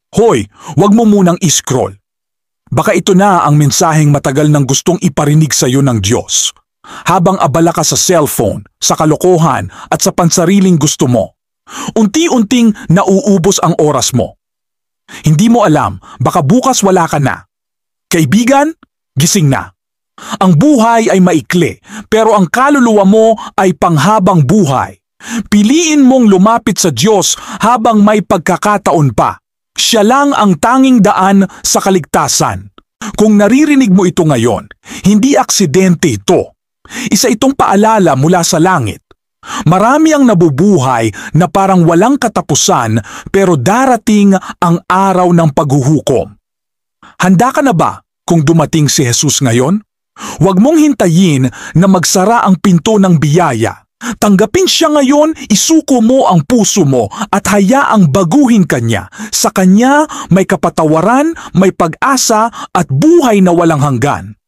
Hoy, wag mo munang i-scroll. Baka ito na ang mensaheng matagal nang gustong iparinig sa iyo ng Diyos. Habang abala ka sa cellphone, sa kalokohan at sa pansariling gusto mo, unti-unting nauubos ang oras mo. Hindi mo alam, baka bukas wala ka na. Kaibigan, gising na. Ang buhay ay maikli, pero ang kaluluwa mo ay panghabang buhay. Piliin mong lumapit sa Diyos habang may pagkakataon pa. Siya lang ang tanging daan sa kaligtasan. Kung naririnig mo ito ngayon, hindi aksidente ito. Isa itong paalala mula sa langit. Marami ang nabubuhay na parang walang katapusan, pero darating ang araw ng paghuhukom. Handa ka na ba kung dumating si Jesus ngayon? Huwag mong hintayin na magsara ang pinto ng biyaya. Tanggapin siya ngayon, isuko mo ang puso mo at hayaang baguhin kanya. Sa kanya may kapatawaran, may pag-asa at buhay na walang hanggan.